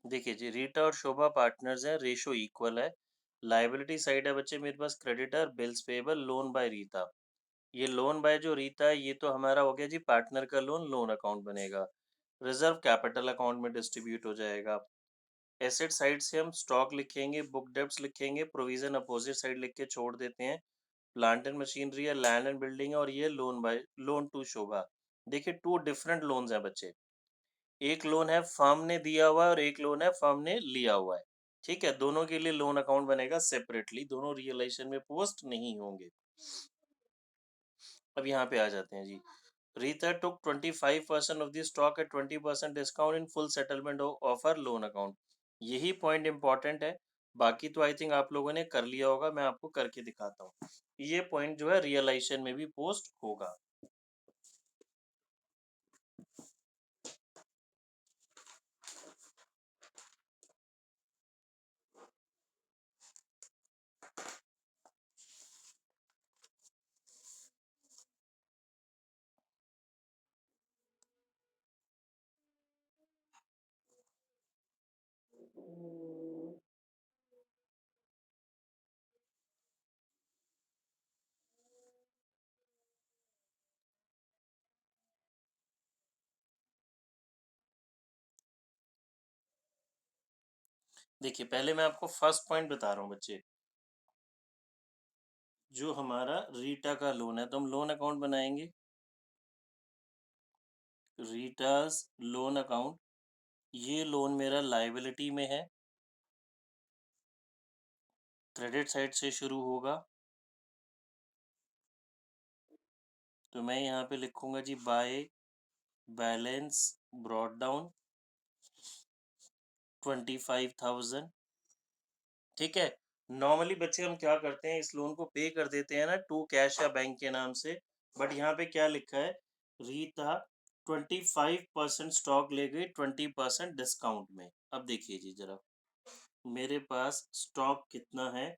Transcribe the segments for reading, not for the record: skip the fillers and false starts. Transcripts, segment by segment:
देखिए जी, रीटा और शोभा पार्टनर्स हैं, रेशो इक्वल है। लायबिलिटी साइड है बच्चे मेरे पास creditor, bills payable, loan by Rita. ये लोन बाय जो रीता है ये तो हमारा हो गया जी पार्टनर का लोन, लोन अकाउंट बनेगा। रिजर्व कैपिटल अकाउंट में डिस्ट्रीब्यूट हो जाएगा। एसेट साइड से हम स्टॉक लिखेंगे, बुक डेब्ट्स लिखेंगे, प्रोविजन अपोजिट साइड लिख के छोड़ देते हैं। प्लांट एंड मशीनरी है, लैंड एंड बिल्डिंग है और ये लोन बाय लोन टू शोभा। देखिए 2 डिफरेंट लोन्स हैं बच्चे। एक लोन है फर्म ने दिया हुआ है और एक लोन है फर्म ने लिया हुआ है। ठीक है? दोनों के लिए लोन अकाउंट बनेगा सेपरेटली, दोनों रियलाइजेशन में पोस्ट नहीं होंगे। अब यहाँ पे आ जाते हैं जी। Rita took 25% of the stock at 20% discount in full settlement of her loan account. यही पॉइंट इंपॉर्टेंट है। बाकी तो आई थिंक आप लोगों ने कर लिया होगा, मैं आपको करके दिखाता हूँ। ये पॉइंट जो है रियलाइजेशन में भी पोस्ट होगा। देखिए पहले मैं आपको फर्स्ट पॉइंट बता रहा हूँ बच्चे। जो हमारा रीटा का लोन है तो हम लोन अकाउंट बनाएंगे। रीटास लोन अकाउंट, ये लोन मेरा लायबिलिटी में है, क्रेडिट साइड से शुरू होगा। तो मैं यहाँ पे लिखूंगा जी बाय बैलेंस ब्रॉट डाउन 25,000। ठीक है? नॉर्मली बच्चे हम क्या करते हैं, इस लोन को पे कर देते हैं ना टू कैश या बैंक के नाम से। बट यहाँ पे क्या लिखा है, रीता 25% स्टॉक ले गई 20% डिस्काउंट में। अब देखिए जी जरा, मेरे पास स्टॉक कितना है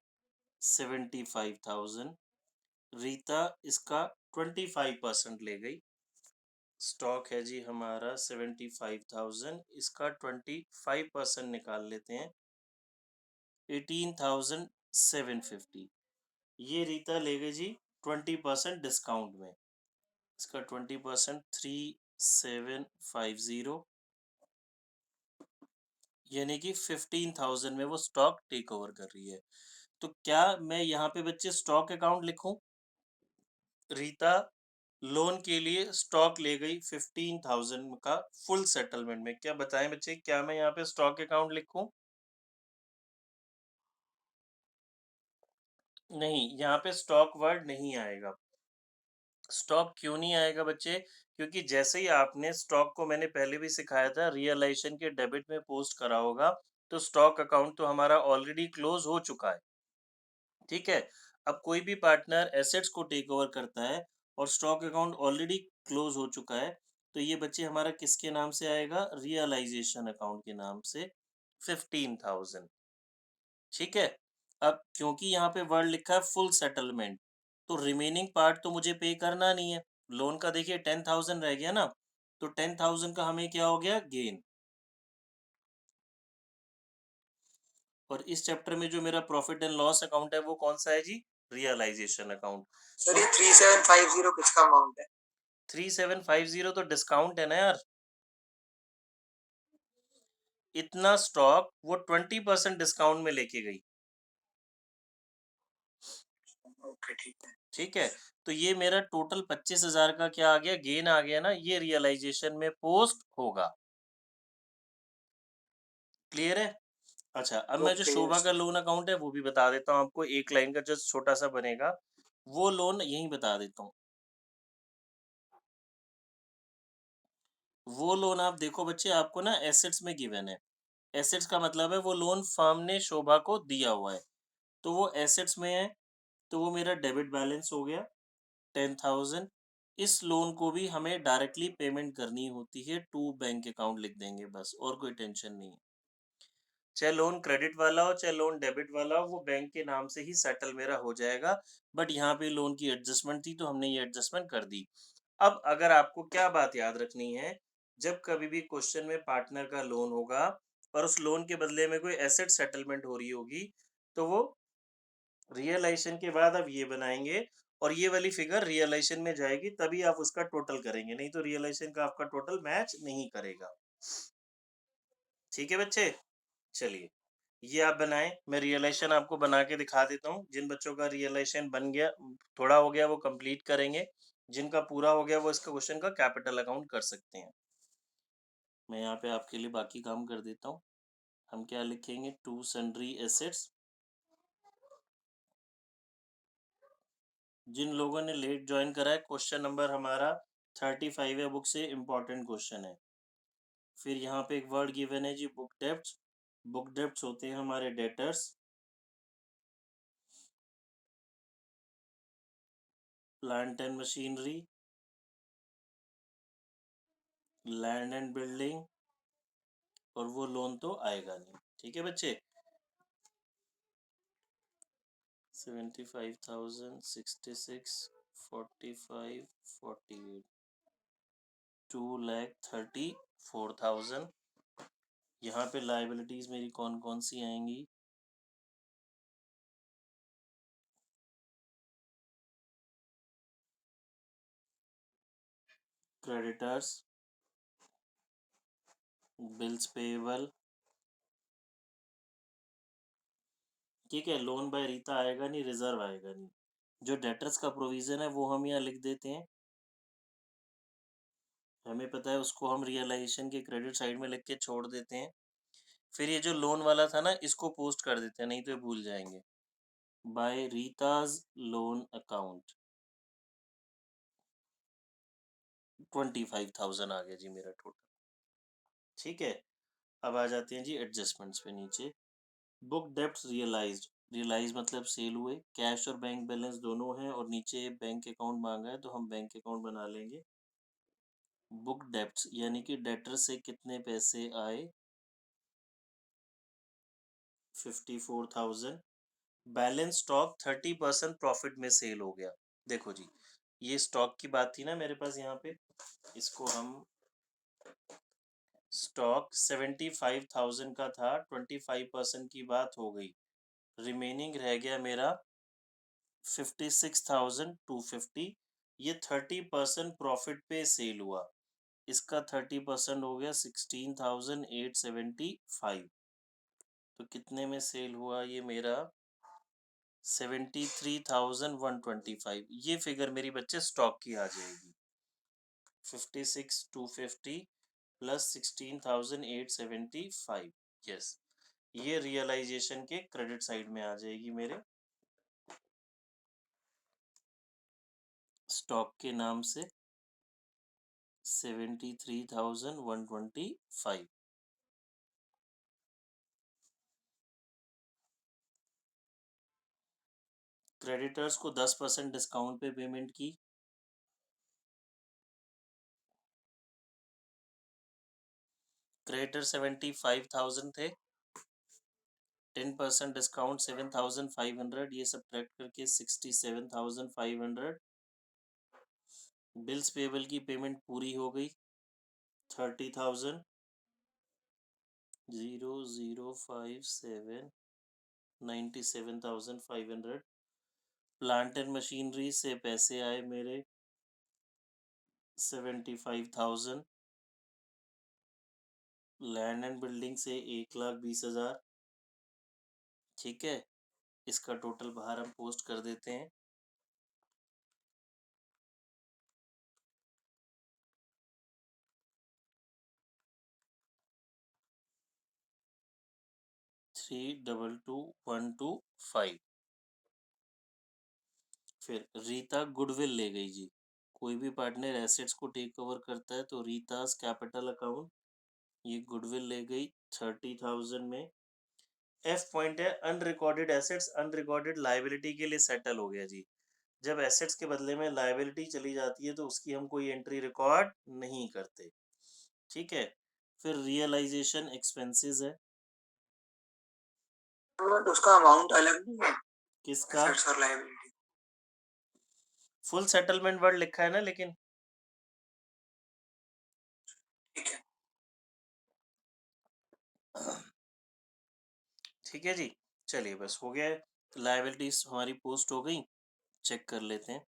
75,000। रीता इसका 25% ले गई। स्टॉक है जी हमारा 75,000, इसका 25% निकाल लेते हैं 18,750। ये रीता ले गई जी 20% डिस्काउंट में। इसका 20% 3750, यानी कि 15,000 में वो स्टॉक टेक ओवर कर रही है। तो क्या मैं यहाँ पे बच्चे स्टॉक अकाउंट लिखूं? रीता लोन के लिए स्टॉक ले गई 15,000 का फुल सेटलमेंट में। क्या बताएं बच्चे, क्या मैं यहाँ पे स्टॉक अकाउंट लिखूं? नहीं, यहाँ पे स्टॉक वर्ड नहीं आएगा। स्टॉक क्यों नहीं आएगा बच्चे? क्योंकि जैसे ही आपने स्टॉक को, मैंने पहले भी सिखाया था, रियलाइजेशन के डेबिट में पोस्ट करा होगा तो स्टॉक अकाउंट तो हमारा ऑलरेडी क्लोज हो चुका है। ठीक है? अब कोई भी पार्टनर एसेट्स को टेक ओवर करता है और स्टॉक अकाउंट ऑलरेडी क्लोज हो चुका है, तो ये बच्चे हमारा किसके नाम से आएगा? रियलाइजेशन अकाउंट के नाम से 15,000। ठीक है? अब क्योंकि यहाँ पे वर्ड लिखा है फुल सेटलमेंट, तो रिमेनिंग पार्ट तो मुझे पे करना नहीं है। लोन का देखिए 10,000 रह गया ना, तो 10,000 का हमें क्या हो गया? गेन। और इस चैप्टर में जो मेरा प्रॉफिट एंड लॉस अकाउंट है वो कौन सा है जी? Realisation account. सर ये 3750 किसका अमाउंट है? 3750 तो डिस्काउंट है ना यार। इतना स्टॉक वो 20% डिस्काउंट में लेके गई। ओके ठीक है। ठीक है? तो ये मेरा टोटल 25,000 का क्या आ गया? गेन आ गया ना, ये रियलाइजेशन में पोस्ट होगा। क्लियर है? अच्छा, अब मैं जो ओके शोभा का सर। लोन अकाउंट है वो भी बता देता हूँ आपको। एक लाइन का जस्ट छोटा सा बनेगा, वो लोन यहीं बता देता हूँ। वो लोन आप देखो बच्चे, आपको ना एसेट्स में गिवन है। एसेट्स का मतलब है वो लोन फर्म ने शोभा को दिया हुआ है, तो वो एसेट्स में है। तो वो मेरा डेबिट बैलेंस हो गया 10,000। इस लोन को भी हमें डायरेक्टली पेमेंट करनी होती है, टू बैंक अकाउंट लिख देंगे बस, और कोई टेंशन नहीं है। चाहे लोन क्रेडिट वाला हो चाहे लोन डेबिट वाला हो, वो बैंक के नाम से ही सेटल मेरा हो जाएगा। बट यहाँ पे लोन की एडजस्टमेंट थी तो हमने ये एडजस्टमेंट कर दी। अब अगर आपको क्या बात याद रखनी है, जब कभी भी क्वेश्चन में पार्टनर का लोन होगा और उस लोन के बदले में कोई एसेट सेटलमेंट हो रही होगी, तो वो रियलाइजेशन के बाद आप ये बनाएंगे और ये वाली फिगर रियलाइजेशन में जाएगी, तभी आप उसका टोटल करेंगे, नहीं तो रियलाइजेशन का आपका टोटल मैच नहीं करेगा। ठीक है बच्चे, चलिए ये आप बनाएं, मैं रियलाइजेशन आपको बना के दिखा देता हूँ। जिन बच्चों का रियलाइजेशन बन गया, थोड़ा हो गया, वो कंप्लीट करेंगे। जिनका पूरा हो गया वो इसका क्वेश्चन का कैपिटल अकाउंट कर सकते हैं। मैं यहाँ पे आपके लिए बाकी काम कर देता हूँ। हम क्या लिखेंगे, टू सन्ड्री एसेट्स। जिन लोगों ने लेट ज्वाइन करा है, क्वेश्चन नंबर हमारा 35 है, बुक से इम्पोर्टेंट क्वेश्चन है। फिर यहाँ पे एक वर्ड गिवन है जी, बुक डेप्ट। बुक डेप्ट होते हैं हमारे debtors. Plant and machinery, land and building, और वो लोन तो आएगा नहीं। ठीक है बच्चे, 75,000, 66, 45, 48, 2,34,000। यहाँ पे लाइबिलिटीज मेरी कौन कौन सी आएंगी, क्रेडिटर्स, बिल्स पेएबल, ठीक है, लोन बाय रीता आएगा नहीं, रिजर्व आएगा नहीं। जो डेटर्स का प्रोविजन है वो हम यहाँ लिख देते हैं, हमें पता है उसको हम रियलाइजेशन के क्रेडिट साइड में लिख के छोड़ देते हैं। फिर ये जो लोन वाला था ना, इसको पोस्ट कर देते हैं, नहीं तो ये भूल जाएंगे। बाय रीताज लोन अकाउंट 25,000 आ गया जी मेरा टोटल। ठीक है, अब आ जाते हैं जी एडजस्टमेंट्स पे नीचे। बुक डेप्ट रियलाइज्ड, रियलाइज मतलब सेल हुए, कैश और बैंक बैलेंस दोनों हैं, और नीचे बैंक अकाउंट मांगा है तो हम बैंक अकाउंट बना लेंगे। बुक डेप्ट यानी कि डेटर से कितने पैसे आए, 54,000। बैलेंस स्टॉक 30% प्रॉफिट में सेल हो गया। देखो जी, ये स्टॉक की बात थी ना मेरे पास यहाँ पे, इसको हम स्टॉक 75,000 का था, 25% की बात हो गई, रिमेनिंग रह गया मेरा 56,250। ये 30% प्रॉफिट पे सेल हुआ, इसका 30% हो गया 16,875। तो कितने में सेल हुआ ये मेरा, 73,125। ये फिगर मेरी बच्चे स्टॉक की आ जाएगी, 56,250 प्लस 16,875। यस, ये रियलाइजेशन के क्रेडिट साइड में आ जाएगी मेरे, स्टॉक के नाम से 73,125। क्रेडिटर्स को 10% डिस्काउंट पे पेमेंट की, क्रेडिटर 75,000 थे, 10% डिस्काउंट 7,500, ये सब्ट्रैक्ट करके 67,500। बिल्स पेबल की पेमेंट पूरी हो गई, 30,000, 0057, 97,500। प्लांट एंड मशीनरी से पैसे आए मेरे 75,000। लैंड एंड बिल्डिंग से 1,20,000। ठीक है, इसका टोटल बाहर हम पोस्ट कर देते हैं। थ्री 22,125। फिर रीता गुडविल ले गई जी। कोई भी पार्टनर एसेट्स को टेक ओवर करता है तो रीतास कैपिटल अकाउंट, ये गुडविल ले गई 30,000 में। एफ पॉइंट है, अनरिकॉर्डेड एसेट्स अनरिकॉर्डेड लाइबिलिटी के लिए सेटल हो गया जी। जब एसेट्स के बदले में लाइबिलिटी चली जाती है तो उसकी हम कोई एंट्री रिकॉर्ड नहीं करते। ठीक है, फिर रियलाइजेशन एक्सपेंसेस है, तो उसका अमाउंट अलग नहीं है, किसका, एसेट्स और लायबिलिटी। फुल सेटलमेंट वर्ड लिखा है ना, लेकिन ठीक है, ठीक है जी, चलिए बस हो गया है। लायबिलिटीज हमारी पोस्ट हो गई, चेक कर लेते हैं।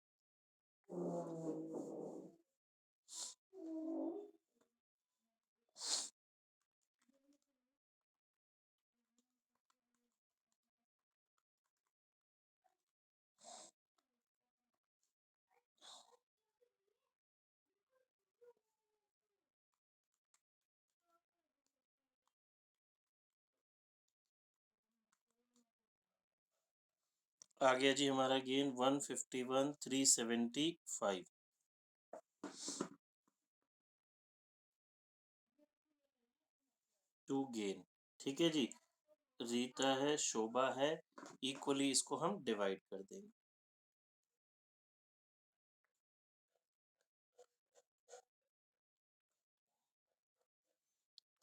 आ गया जी हमारा गेन 151,375 टू गेन। ठीक है जी, रीता है, शोभा है, इक्वली इसको हम डिवाइड कर देंगे।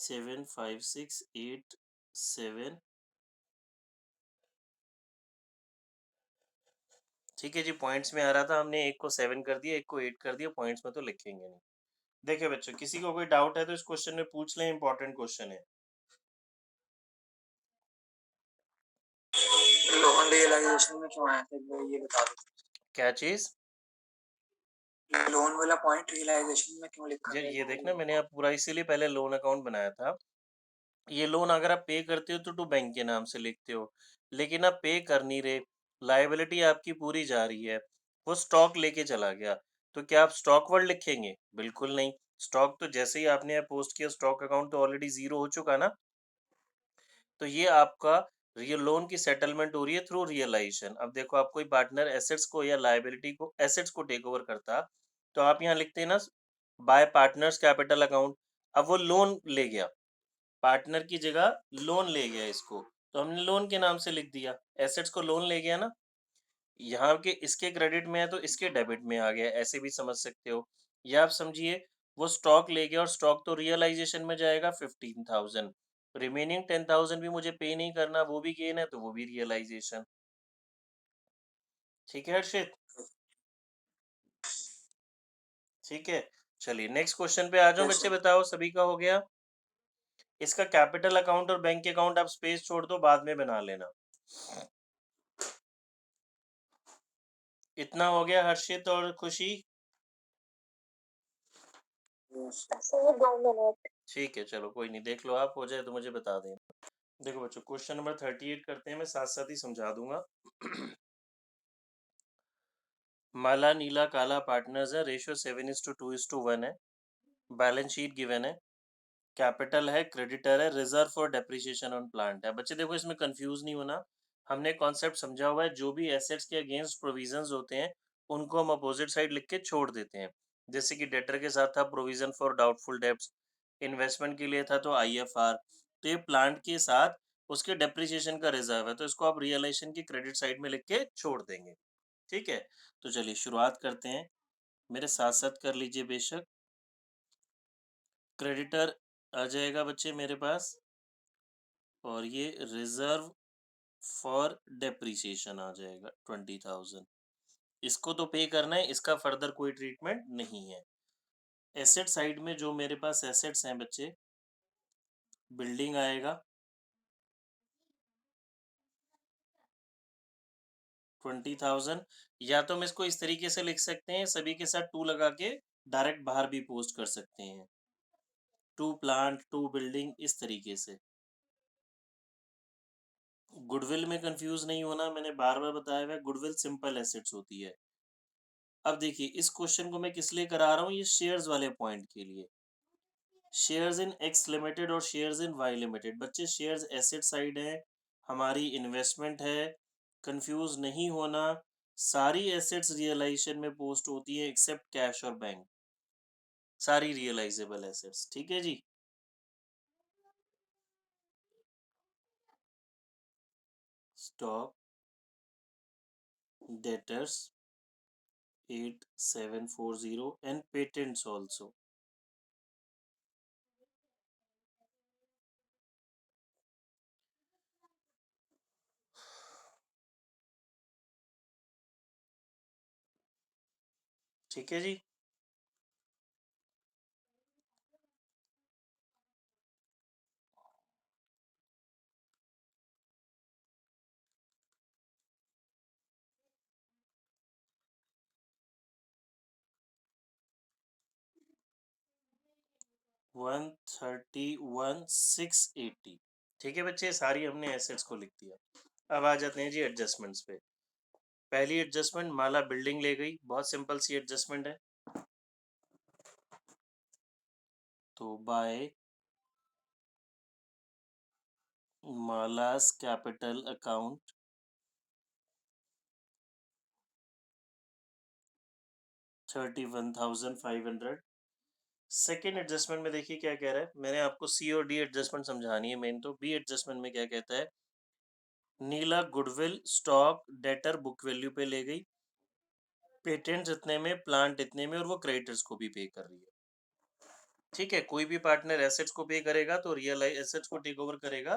75687। ठीक है जी, पॉइंट्स में आ रहा था, हमने एक को 7 कर दिया, एक को 8 कर दिया, पॉइंट्स में तो लिखेंगे नहीं। देखिए बच्चों, किसी को कोई डाउट है तो इस क्वेश्चन में पूछ लें, इंपॉर्टेंट क्वेश्चन है। लोन रियलाइजेशन में क्यों आया था ये बता दो। क्या चीज? लोन वाला पॉइंट रियलाइजेशन में क्यों लिखा यार गया ये लोन देखना, वाला मैंने point? आप पूरा इसीलिए पहले लोन अकाउंट बनाया था। ये लोन अगर आप पे करते हो तो टू बैंक के नाम से लिखते हो, लेकिन आप पे कर नहीं रहे, लायबिलिटी आपकी पूरी जा रही है, वो स्टॉक लेके चला गया, तो क्या आप स्टॉक वर्ड लिखेंगे? बिल्कुल नहीं। स्टॉक तो जैसे ही आपने पोस्ट किया, स्टॉक अकाउंट तो ऑलरेडी जीरो हो चुका ना। तो ये आपका रियल लोन की सेटलमेंट हो रही है थ्रू रियलाइजेशन। अब देखो, आप कोई पार्टनर एसेट्स को या लायबिलिटी को, एसेट्स को टेक ओवर करता, तो आप यहाँ लिखते हैं ना, बाय पार्टनर्स कैपिटल अकाउंट। अब वो लोन ले गया, पार्टनर की जगह लोन ले गया इसको, तो हमने लोन के नाम से लिख दिया, एसेट्स को लोन ले गया ना। यहाँ के इसके क्रेडिट में है तो इसके डेबिट में आ गया, ऐसे भी समझ सकते हो। या आप समझिए, वो स्टॉक ले गया और स्टॉक तो रियलाइजेशन में जाएगा 15,000, रिमेनिंग 10,000 भी मुझे पे नहीं करना, वो भी गेन है, तो वो भी रियलाइजेशन। ठीक है हर्षित? ठीक है, चलिए नेक्स्ट क्वेश्चन पे आ जाओ Yes, बच्चे, sir. बताओ सभी का हो गया? इसका कैपिटल अकाउंट और बैंक अकाउंट आप स्पेस छोड़ दो, बाद में बना लेना। इतना हो गया हर्षित और खुशी? Yes, sir. 2 मिनट। ठीक है, चलो कोई नहीं, देख लो आप, हो जाए तो मुझे बता देना। देखो बच्चों, क्वेश्चन नंबर 38 करते हैं, मैं साथ साथ ही समझा दूंगा। माला नीला काला पार्टनर्स है, रेशियो 7:2:1 है, बैलेंस शीट गिवन है, कैपिटल है, क्रेडिटर है, reserve for depreciation on plant है। बच्चे देखो, इसमें कंफ्यूज नहीं होना, हमने कॉन्सेप्ट समझा हुआ है, जो भी एसेट्स के अगेंस्ट प्रोविजंस होते हैं उनको हम अपोजिट साइड लिख के छोड़ देते हैं। जैसे कि डेटर के साथ था provision for doubtful debts, investment के लिए था तो आईएफआर, तो ये प्लांट के साथ उसके डेप्रिसिएशन का रिजर्व है, तो इसको आप रियलाइजेशन की क्रेडिट साइड में लिख के छोड़ देंगे। ठीक है, तो चलिए शुरुआत करते हैं, मेरे साथ साथ कर लीजिए बेशक। क्रेडिटर आ जाएगा बच्चे मेरे पास, और ये रिजर्व फॉर डेप्रिसिएशन आ जाएगा 20,000। इसको तो पे करना है, इसका फर्दर कोई ट्रीटमेंट नहीं है। एसेट साइड में जो मेरे पास एसेट्स हैं बच्चे, बिल्डिंग आएगा 20,000, या तो हम इसको इस तरीके से लिख सकते हैं, सभी के साथ टू लगा के डायरेक्ट बाहर भी पोस्ट कर सकते हैं, टू प्लांट टू बिल्डिंग, इस तरीके से। गुडविल में कंफ्यूज नहीं होना, मैंने बार बार बताया हुआ है, गुडविल सिंपल एसेट्स होती है। अब देखिए, इस क्वेश्चन को मैं किस लिए करा रहा हूँ, ये शेयर्स वाले पॉइंट के लिए। शेयर्स इन एक्स लिमिटेड और शेयर्स इन वाई लिमिटेड, बच्चे शेयर्स एसेट साइड है, हमारी इन्वेस्टमेंट है, कंफ्यूज नहीं होना। सारी एसेट्स रियलाइजेशन में पोस्ट होती है एक्सेप्ट कैश और बैंक, सारी रियलाइजेबल एसेट्स। ठीक है जी, stock, debtors 8740 and patents also. ठीक है जी, 131,680। ठीक है बच्चे, सारी हमने एसेट्स को लिख दिया। अब आ जाते हैं जी एडजस्टमेंट्स पे। पहली एडजस्टमेंट, माला बिल्डिंग ले गई, बहुत सिंपल सी एडजस्टमेंट है। तो by Mala's capital account 31,500। Second adjustment में देखिए क्या कह रहा है, मैंने आपको सी और डी एडजस्टमेंट समझानी है मेन। तो बी एडजस्टमेंट में क्या कहता है, Neela goodwill stock debtor book value पे ले गई, पेटेंट इतने में, प्लांट इतने में, और वो क्रेडिटर्स को भी पे कर रही है। ठीक है, कोई भी पार्टनर एसेट्स को पे करेगा तो रियल एसेट्स को टेक ओवर करेगा,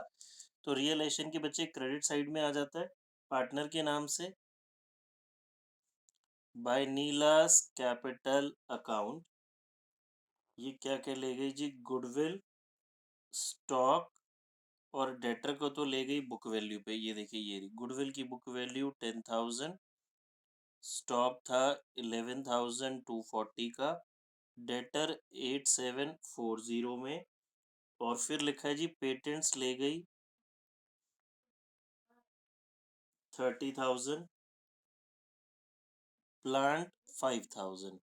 तो रियलाइजेशन के बच्चे क्रेडिट साइड में आ जाता है पार्टनर के नाम से। बाय नीलास कैपिटल अकाउंट, ये क्या क्या ले गई जी, गुडविल स्टॉक और डेटर को तो ले गई बुक वैल्यू पे। ये देखिए, ये गुडविल की बुक वैल्यू 10,000, स्टॉक था 11,240 का, डेटर 8740 में, और फिर लिखा है जी पेटेंट्स ले गई 30,000, प्लांट 5,000।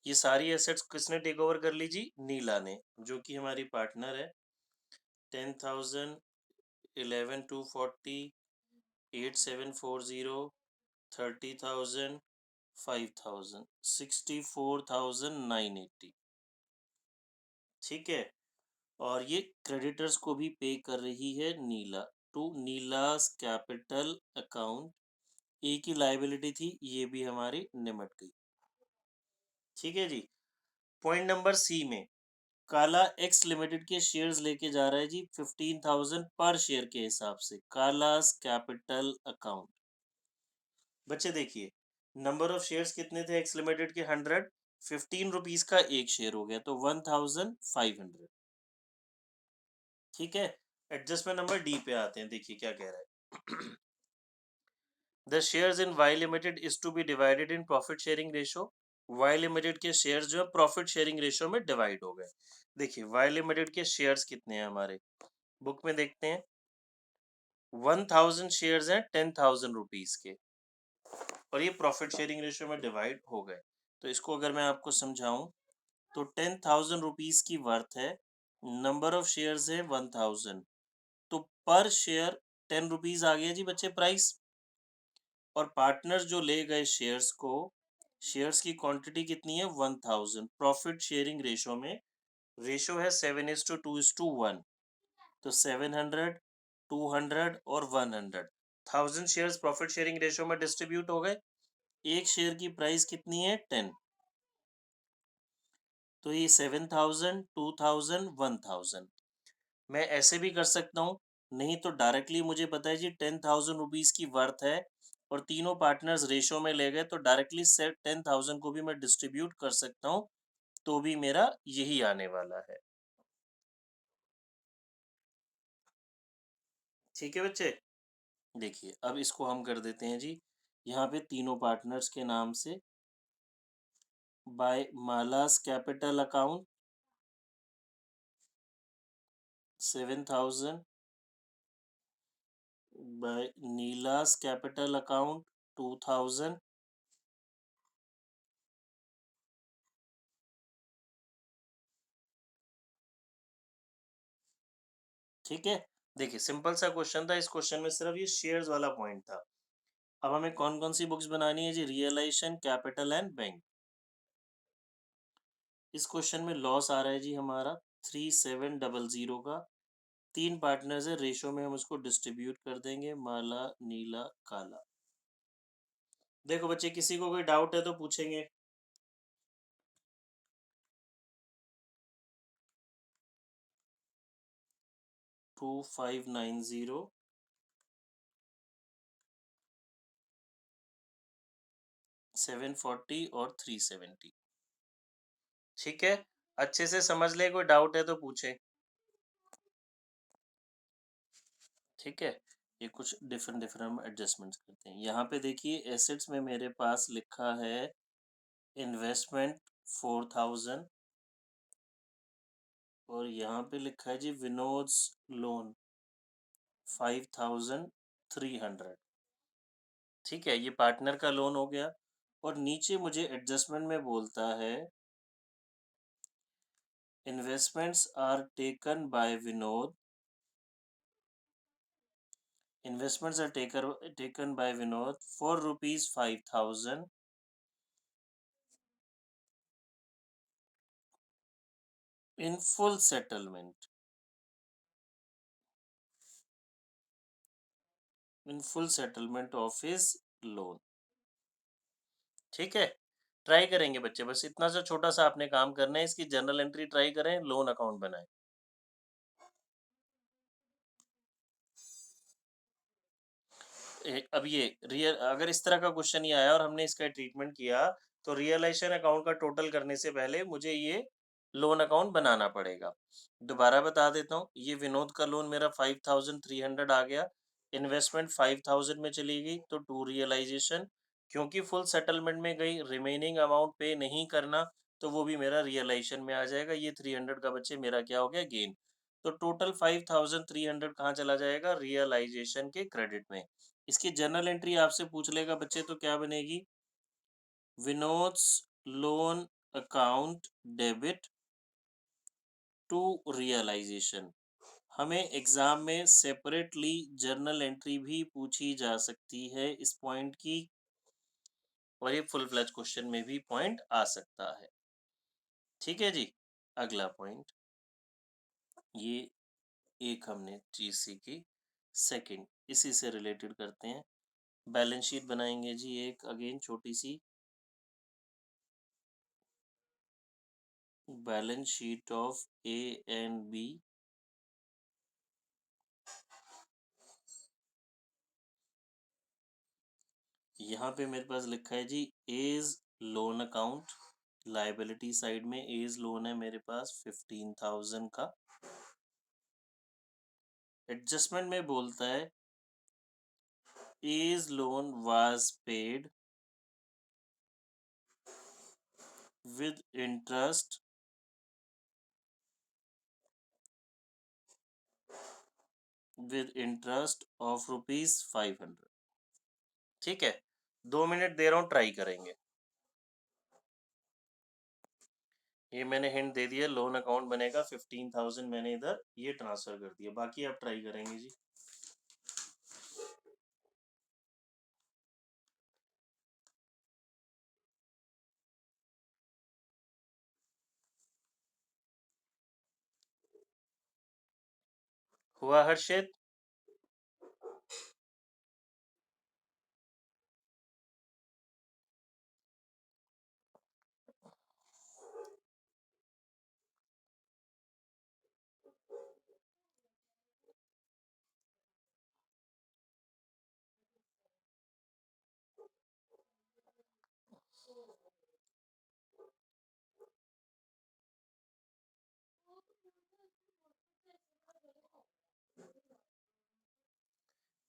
ये सारी एसेट्स किसने टेक ओवर कर ली जी, नीला ने, जो कि हमारी पार्टनर है। 10,000, 11,240, 8740, 30,000, 5,000, 64,980। ठीक है, और ये क्रेडिटर्स को भी पे कर रही है नीला, टू नीलास कैपिटल अकाउंट। ए की लाइबिलिटी थी, ये भी हमारी निमट गई। ठीक है जी। पॉइंट नंबर सी में काला एक्स लिमिटेड के शेयर्स लेके जा रहा है जी 15,000 पर शेयर के हिसाब से, कालास कैपिटल अकाउंट। बच्चे देखिए, नंबर ऑफ शेयर्स कितने थे एक्स लिमिटेड के, 100, 15 रुपीज का एक शेयर हो गया तो 1,500। ठीक है, एडजस्टमेंट नंबर डी पे आते हैं, देखिए क्या कह रहा है। The shares in Y limited is to be divided in profit sharing ratio. Y limited के शेयर्स जो है प्रॉफिट शेयरिंग रेशो में डिवाइड हो गए। देखिए वाई लिमिटेड के शेयर्स कितने हैं हमारे, बुक में देखते हैं। 1,000 शेयर्स हैं 10,000 रुपीज के, और ये प्रॉफिट शेयरिंग रेशियो में डिवाइड हो गए। तो इसको अगर मैं आपको समझाऊं, तो 10,000 रुपीज की वर्थ है, नंबर ऑफ शेयर्स है 1,000, तो पर शेयर 10 रुपीज आ गया जी बच्चे प्राइस। और पार्टनर जो ले गए शेयर्स को, शेयर्स की क्वांटिटी कितनी है 1,000, प्रॉफिट शेयरिंग रेशो में, रेशो है 7:2:1, तो 700, 200 और 100, 1,000 शेयर्स प्रॉफिट शेयरिंग रेशो में डिस्ट्रीब्यूट हो गए। एक शेयर की प्राइस कितनी है 10, तो ये 7,000, 2,000, 1,000। मैं ऐसे भी कर सकता हूँ, नहीं तो डायरेक्टली मुझे पता है जी 10,000 रुपीज की वर्थ है और तीनों पार्टनर्स रेशो में ले गए, तो डायरेक्टली से 10,000 को भी मैं डिस्ट्रीब्यूट कर सकता हूँ, तो भी मेरा यही आने वाला है। ठीक है बच्चे, देखिए अब इसको हम कर देते हैं जी, यहाँ पे तीनों पार्टनर्स के नाम से, by Mala's capital account 7,000, by Neela's capital account 2,000, ठीक है। देखिए सिंपल सा क्वेश्चन था, इस क्वेश्चन में सिर्फ ये शेयर्स वाला पॉइंट था। अब हमें कौन कौन सी बुक्स बनानी है जी, रियलाइजेशन, कैपिटल एंड बैंक। इस क्वेश्चन में लॉस आ रहा है जी हमारा 3,700 का, तीन पार्टनर्स है, रेशो में हम उसको डिस्ट्रीब्यूट कर देंगे, माला नीला काला। देखो बच्चे, किसी को कोई डाउट है तो पूछेंगे। 2,590, 740 और 370। ठीक है, अच्छे से समझ ले, कोई डाउट है तो पूछे। ठीक है, ये कुछ डिफरेंट डिफरेंट हम एडजस्टमेंट्स करते हैं। यहाँ पे देखिए एसेट्स में मेरे पास लिखा है इन्वेस्टमेंट 4,000, और यहाँ पे लिखा है जी विनोद्स लोन 5300। ठीक है, ये पार्टनर का लोन हो गया। और नीचे मुझे एडजस्टमेंट में बोलता है investments are taken by Vinod, investments are taken by Vinod for ₹5,000 in full settlement, in full settlement of his loan. ठीक है, ट्राई करेंगे बच्चे, बस इतना सा छोटा सा आपने काम करना है, इसकी जर्नल एंट्री ट्राई करें, लोन अकाउंट बनाएं। अब ये रियल अगर इस तरह का क्वेश्चन ही आया और हमने इसका ट्रीटमेंट किया, तो रियलाइजेशन अकाउंट का टोटल करने से पहले मुझे ये लोन अकाउंट बनाना पड़ेगा। दोबारा बता देता हूँ, ये विनोद का लोन मेरा 5300 आ गया, इन्वेस्टमेंट 5000 में चली गई, तो टू रियलाइजेशन, क्योंकि फुल सेटलमेंट में गई, रिमेनिंग अमाउंट पे नहीं करना, तो वो भी मेरा रियलाइजेशन में आ जाएगा। ये 300 का बच्चे मेरा क्या हो गया, गेन। तो टोटल 5300 कहाँ चला जाएगा, रियलाइजेशन के क्रेडिट में। इसकी जर्नल एंट्री आपसे पूछ लेगा बच्चे, तो क्या बनेगी, Vinod's loan account debit to realisation. हमें एग्जाम में सेपरेटली जर्नल एंट्री भी पूछी जा सकती है इस पॉइंट की, और ये फुल फ्लैज क्वेश्चन में भी पॉइंट आ सकता है। ठीक है जी, अगला पॉइंट, ये एक हमने चीज सीखी। सेकंड, इसी से रिलेटेड करते हैं, बैलेंस शीट बनाएंगे जी एक, अगेन छोटी सी balance sheet of A and B. यहाँ पे मेरे पास लिखा है जी A's loan account, liability side में एज लोन है मेरे पास 15,000 का। एडजस्टमेंट में बोलता है A's loan was paid with interest of ₹500। ठीक है, 2 मिनट दे रहा हूँ, ट्राई करेंगे। ये मैंने हिंट दे दिया, लोन अकाउंट बनेगा, 15,000 मैंने इधर ये ट्रांसफर कर दिया, बाकी आप ट्राई करेंगे जी। हुआ हर्षित?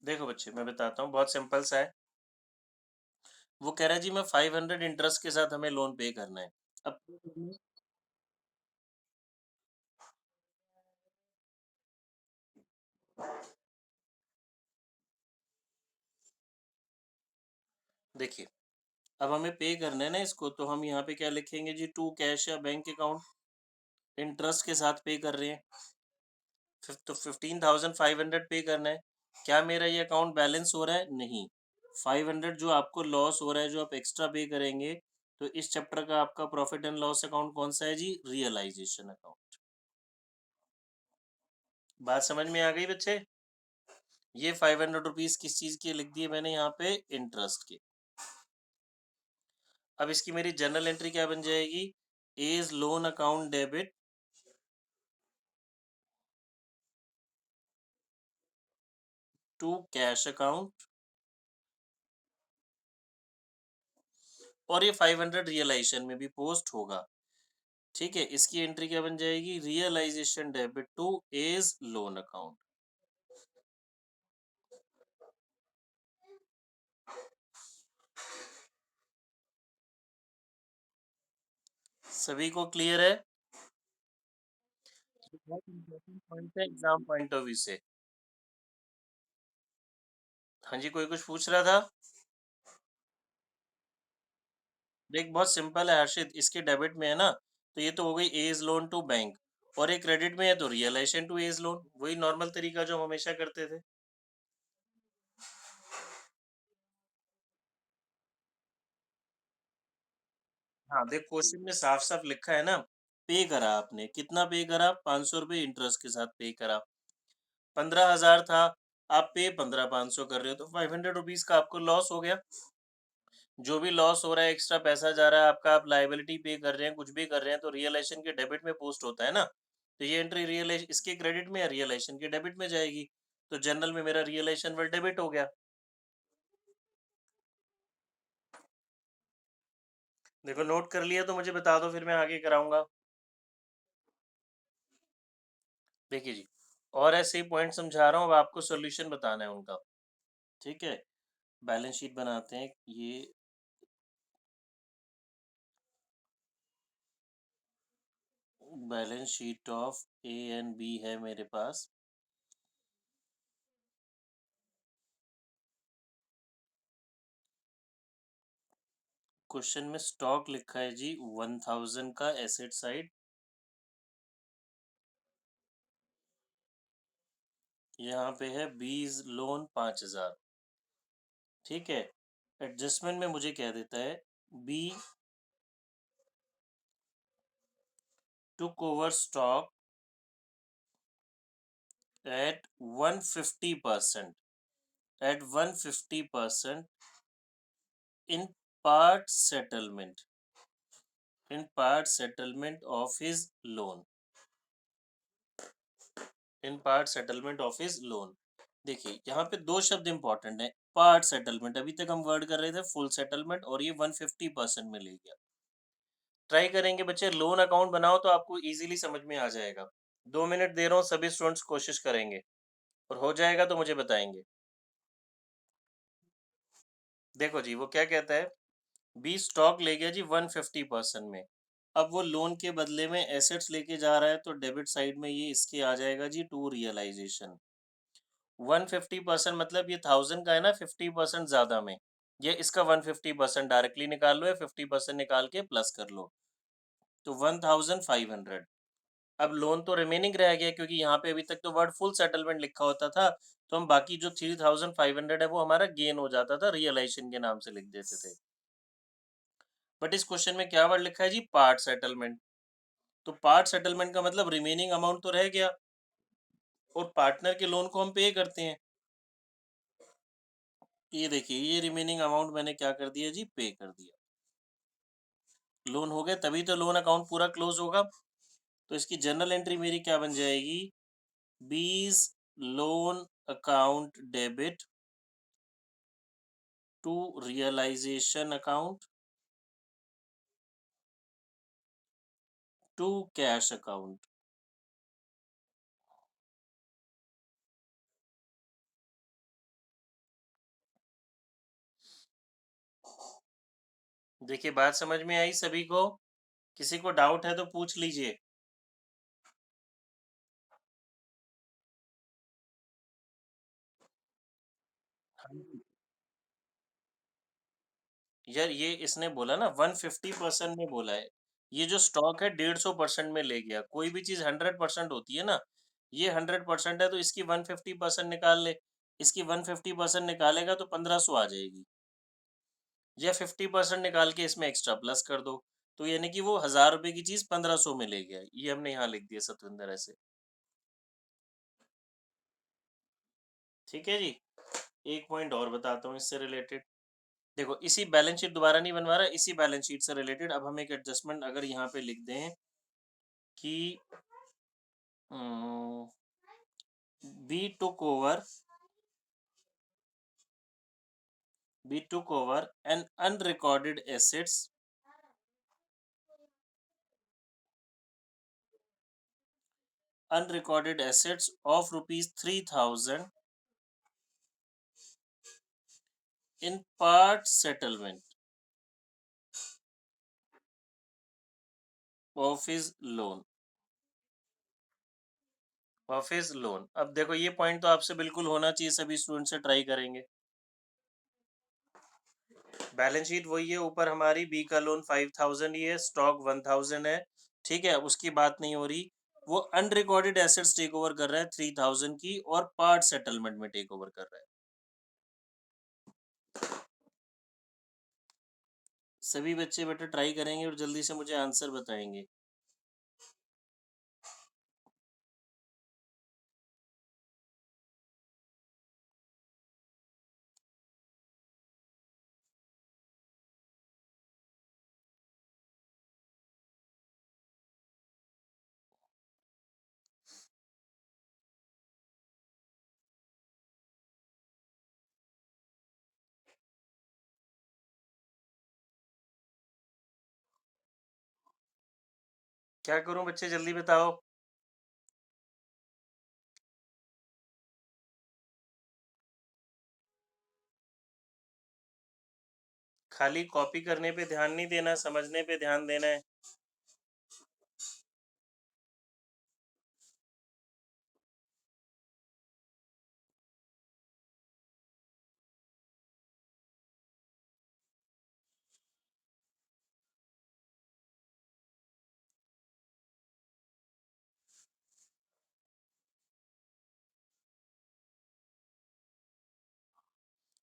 देखो बच्चे, मैं बताता हूँ, बहुत सिंपल सा है। वो कह रहा है जी मैं 500 इंटरेस्ट के साथ हमें लोन पे करना है। अब देखिए, अब हमें पे करना है ना इसको, तो हम यहाँ पे क्या लिखेंगे जी, टू कैश या बैंक अकाउंट, इंटरेस्ट के साथ पे कर रहे हैं, तो 15,500 पे करना है। क्या मेरा ये अकाउंट बैलेंस हो रहा है? नहीं। 500 जो आपको लॉस हो रहा है, जो आप एक्स्ट्रा पे करेंगे, तो इस चैप्टर का आपका प्रॉफिट एंड लॉस अकाउंट कौन सा है जी, रियलाइजेशन अकाउंट। बात समझ में आ गई बच्चे? ये 500 रुपीज किस चीज के लिख दिए मैंने यहाँ पे, इंटरेस्ट के। अब इसकी मेरी जर्नल एंट्री क्या बन जाएगी, as loan account debit to cash account, और ये 500 रियलाइजेशन में भी पोस्ट होगा। ठीक है, इसकी एंट्री क्या बन जाएगी, realisation debit to as loan account. सभी को क्लियर है? बहुत इम्पोर्टेंट पॉइंट है एग्जाम पॉइंट ऑफ व्यू से। हाँ जी, कोई कुछ पूछ रहा था? देख बहुत सिंपल है हर्षित, इसके डेबिट में है ना, तो ये तो हो गई एज लोन टू बैंक, और एक क्रेडिट में है तो रियलाइजेशन टू एज लोन, वही नॉर्मल तरीका जो हम हमेशा करते थे। हाँ देख क्वेश्चन में साफ साफ लिखा है ना, पे करा आपने, कितना पे करा? 500 रुपये इंटरेस्ट के साथ पे करा। 15,000 था, आप पे 15,500 कर रहे हो, तो 500 रुपीज का आपको लॉस हो गया। जो भी लॉस हो रहा है, एक्स्ट्रा पैसा जा रहा है आपका, आप लाइबिलिटी पे कर रहे हैं, कुछ भी कर रहे हैं, तो रियलाइजेशन के डेबिट में पोस्ट होता है ना, तो ये एंट्री रियलाइज इसके क्रेडिट में है, रियलाइजेशन के डेबिट में जाएगी, तो जनरल में मेरा रियलाइजेशन वर्ड डेबिट हो गया। देखो नोट कर लिया तो मुझे बता दो, फिर मैं आगे कराऊंगा। देखिए जी, और ऐसे ही पॉइंट समझा रहा हूँ, अब आपको सॉल्यूशन बताना है उनका। ठीक है, बैलेंस शीट बनाते हैं। ये balance sheet of A and B है मेरे पास। क्वेश्चन में स्टॉक लिखा है जी 1000 का एसेट साइड, यहाँ पे है बीज लोन 5000। ठीक है, एडजस्टमेंट में मुझे क्या देता है, B took over stock at 150%, at 150% in part settlement, in part settlement of his loan, in part settlement of his loan. देखिए यहाँ पे दो शब्द इंपॉर्टेंट है, पार्ट सेटलमेंट, अभी तक हम वर्ड कर रहे थे फुल सेटलमेंट, और ये 150% में ले गया। ट्राई करेंगे बच्चे, लोन अकाउंट बनाओ तो आपको इजीली समझ में आ जाएगा। 2 मिनट दे रहा हूँ, सभी स्टूडेंट्स कोशिश करेंगे, और हो जाएगा तो मुझे बताएंगे। देखो जी वो क्या कहता है, बी स्टॉक ले गया जी 150% में, अब वो लोन के बदले में एसेट्स लेके जा रहा है, तो डेबिट साइड में ये इसके आ जाएगा जी टू रियलाइजेशन। 150% मतलब ये 1000 का है ना, 50% ज्यादा में, ये इसका 150% डायरेक्टली निकाल लो, या 50% निकाल के प्लस कर लो, तो 1500। अब लोन तो रिमेनिंग रह गया, क्योंकि यहाँ पे अभी तक तो वर्ड फुल सेटलमेंट लिखा होता था, तो हम बाकी जो 3500 है वो हमारा गेन हो जाता था, रियलाइजेशन के नाम से लिख देते थे। बट इस क्वेश्चन में क्या वर्ड लिखा है जी, पार्ट सेटलमेंट, तो पार्ट सेटलमेंट का मतलब रिमेनिंग अमाउंट तो रह गया, और पार्टनर के लोन को हम पे करते हैं। ये देखिए, ये रिमेनिंग अमाउंट मैंने क्या कर दिया जी, पे कर दिया। लोन हो गया तभी तो लोन अकाउंट पूरा क्लोज होगा, तो इसकी जर्नल एंट्री मेरी क्या बन जाएगी, B's loan account debit to realisation account to cash account. देखिए बात समझ में आई सभी को? किसी को डाउट है तो पूछ लीजिए। हाँ जी। यार ये इसने बोला ना 150% में बोला है, ये जो स्टॉक है 150% में ले गया, कोई भी चीज 100% होती है ना, ये 100% है तो इसकी 150% निकाल ले, इसकी 150% निकालेगा तो 1500 आ जाएगी, या 50% निकाल के इसमें एक्स्ट्रा प्लस कर दो, तो यानी कि वो 1000 रुपए की चीज 1500 में ले गया, ये हमने यहाँ लिख दिया सतविंदर ऐसे। ठीक है जी, एक पॉइंट और बताता हूँ इससे रिलेटेड। देखो इसी बैलेंस शीट दोबारा नहीं बनवा रहा, इसी बैलेंस शीट से रिलेटेड अब हम एक एडजस्टमेंट अगर यहाँ पे लिख दें कि B took over, B took over an unrecorded assets, unrecorded assets of rupees 3000 in part settlement of his loan। Office loan. अब देखो ये पॉइंट तो आपसे बिल्कुल होना चाहिए, सभी स्टूडेंट से ट्राई करेंगे। बैलेंस शीट वही है, ऊपर हमारी बी का लोन 5000 ही है, स्टॉक 1000 है, ठीक है, उसकी बात नहीं हो रही। वो अनरिकॉर्डेड एसेट्स टेक ओवर कर रहा है 3000 की, और पार्ट सेटलमेंट में टेक ओवर कर रहा है। सभी बच्चे बेटा ट्राई करेंगे और जल्दी से मुझे आंसर बताएंगे। क्या करूं बच्चे, जल्दी बताओ। खाली कॉपी करने पे ध्यान नहीं देना, समझने पे ध्यान देना है।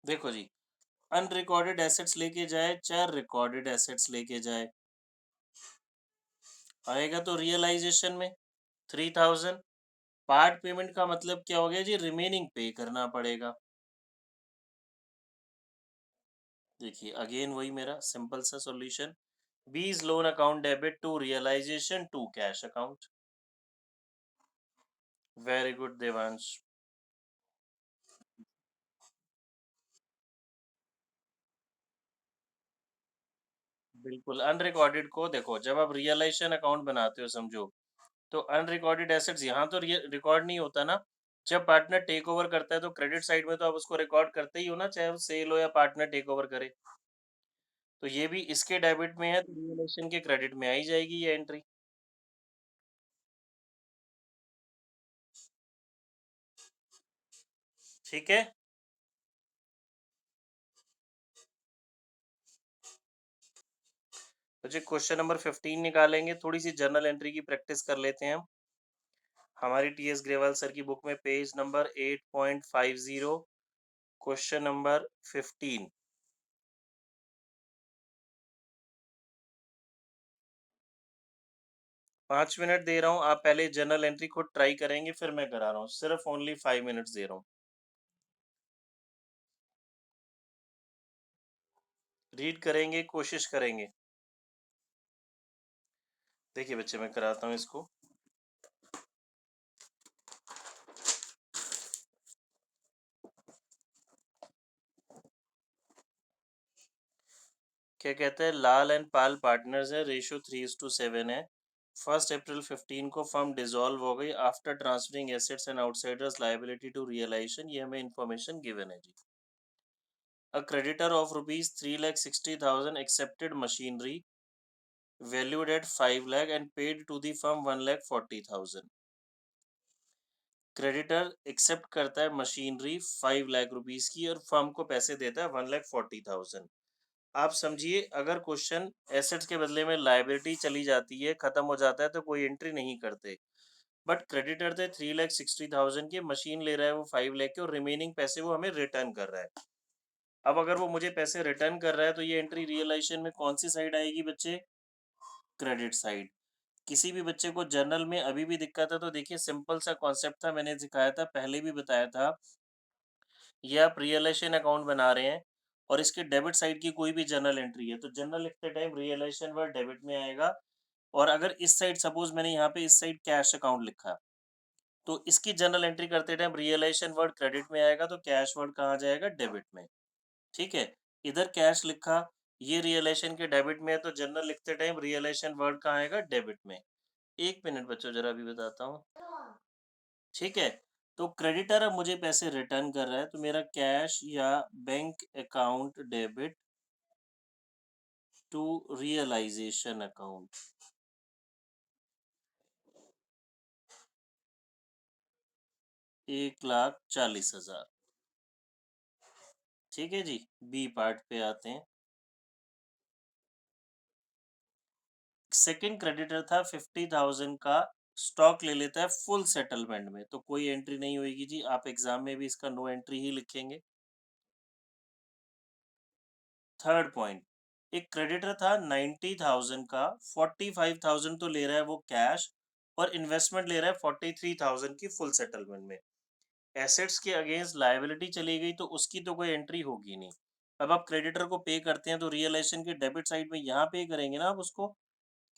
देखो जी, अनरिकॉर्डेड एसेट्स लेके जाए चाहे रिकॉर्डेड एसेट्स लेके जाए, आएगा तो रियलाइजेशन में 3000। पार्ट पेमेंट का मतलब क्या हो गया जी, रिमेनिंग पे करना पड़ेगा। देखिए अगेन वही मेरा सिंपल सा solution, B's loan account debit to realisation to cash account. Very good Devansh. बिल्कुल, अनरिकॉर्डेड को देखो, जब आप रियलाइजेशन अकाउंट बनाते हो समझो, तो अनरिकॉर्डेड एसेट्स यहाँ तो रिकॉर्ड नहीं होता ना। जब पार्टनर टेक ओवर करता है तो क्रेडिट साइड में तो आप उसको रिकॉर्ड करते ही हो ना, चाहे वो सेल हो या पार्टनर टेक ओवर करे। तो ये भी इसके डेबिट में है तो रियलाइजेशन के क्रेडिट में आई जाएगी ये एंट्री। ठीक है, तो जी क्वेश्चन नंबर 15 निकालेंगे। थोड़ी सी जर्नल एंट्री की प्रैक्टिस कर लेते हैं हम। हमारी टीएस ग्रेवाल सर की बुक में page number 8.50, question number 15। 5 minute दे रहा हूँ, आप पहले जर्नल एंट्री खुद ट्राई करेंगे, फिर मैं करा रहा हूँ, सिर्फ ओनली 5 मिनट्स दे रहा हूँ। रीड करेंगे, कोशिश करेंगे। देखिए बच्चे मैं कराता हूँ इसको। क्या कहते हैं, लाल एंड पाल पार्टनर्स है, रेशियो 3:7 है। 1 अप्रैल 15 को फर्म डिसॉल्व हो गई after transferring assets and outsiders liability to realisation. ये हमें इन्फॉर्मेशन गिवन है जी। A creditor of rupees 3,60,000 accepted machinery valued at 5 lakh and paid to the firm 1,40,000। Creditor accept करता है मशीनरी 5 लाख रुपीस की और फर्म को पैसे देता है 1,40,000। आप समझिए, अगर क्वेश्चन एसेट्स के बदले में लायबिलिटी चली जाती है, खत्म हो जाता है, तो कोई एंट्री नहीं करते। बट क्रेडिटर थे 3,60,000 की, मशीन ले रहा है वो 5 लाख के, और रिमेनिंग पैसे वो हमें रिटर्न कर रहा है। अब अगर वो मुझे पैसे रिटर्न कर रहा है तो ये एंट्री रियलाइजेशन में कौन सी साइड आएगी बच्चे, क्रेडिट साइड। किसी भी बच्चे को जर्नल में अभी भी दिक्कत है तो देखिए सिंपल सा कॉन्सेप्ट था, मैंने सिखाया था, पहले भी बताया था। ये आप रियलाइजेशन अकाउंट बना रहे हैं और इसके डेबिट साइड की कोई भी जर्नल एंट्री है तो जर्नल लिखते टाइम रियलाइजेशन वर्ड डेबिट में आएगा। और अगर इस साइड सपोज मैंने यहाँ पे इस साइड कैश अकाउंट लिखा, तो इसकी जर्नल एंट्री करते टाइम रियलाइजेशन वर्ड क्रेडिट में आएगा, तो कैश वर्ड कहाँ जाएगा, डेबिट में। ठीक है, इधर कैश लिखा, ये रियलाइजेशन के डेबिट में है, तो जर्नल लिखते टाइम रियलाइजेशन वर्ड कहाँ आएगा, डेबिट में। 1 मिनट बच्चों, जरा अभी बताता हूँ। ठीक है, तो क्रेडिटर अब मुझे पैसे रिटर्न कर रहा है, तो मेरा कैश या bank account debit to realisation account. 1,40,000। ठीक है जी, बी पार्ट पे आते हैं। सेकंड क्रेडिटर था 50,000 का, स्टॉक ले लेता है फुल सेटलमेंट में, तो कोई एंट्री नहीं होगी जी, आप एग्जाम में भी इसका नो एंट्री ही लिखेंगे। थर्ड पॉइंट, एक क्रेडिटर था 90,000 का, 45,000 तो ले रहा है वो कैश, और इन्वेस्टमेंट ले रहा है 43,000 की फुल सेटलमेंट में। एसेट्स के अगेंस्ट लायबिलिटी चली गई तो उसकी तो कोई एंट्री होगी नहीं। अब आप क्रेडिटर को पे करते हैं तो रियलाइजेशन के डेबिट साइड में यहाँ पे करेंगे ना आप उसको,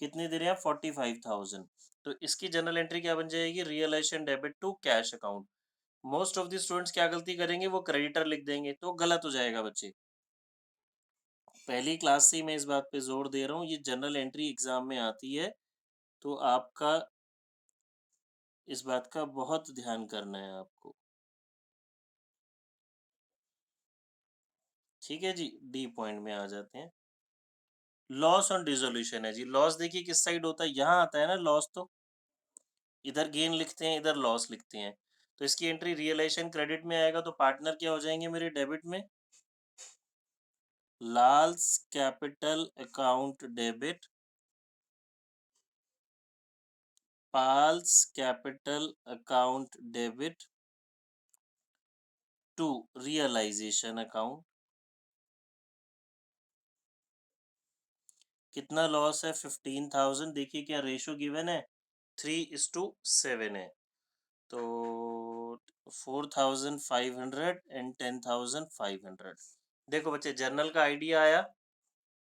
कितने दे रहे हैं आप, 45,000। तो इसकी जनरल एंट्री क्या बन जाएगी, realisation debit to cash account. Most of the students क्या गलती करेंगे, वो क्रेडिटर लिख देंगे, तो गलत हो जाएगा बच्चे। पहली क्लास से ही मैं इस बात पे जोर दे रहा हूँ, ये जनरल एंट्री एग्जाम में आती है, तो आपका इस बात का बहुत ध्यान करना है आपको। ठीक है जी, डी पॉइंट में आ जाते हैं। लॉस ऑन डिसोल्यूशन है जी। लॉस देखिए किस साइड होता है, यहाँ आता है ना लॉस, तो इधर गेन लिखते हैं, इधर लॉस लिखते हैं। तो इसकी एंट्री रियलाइजेशन क्रेडिट में आएगा, तो पार्टनर क्या हो जाएंगे मेरे डेबिट में, Lal's capital account debit, Pal's capital account debit to realisation account. कितना लॉस है, 15,000। देखिए क्या रेशो गिवन है, 3:7 है, तो 4,500 एंड 10,500। देखो बच्चे, जर्नल का आइडिया आया,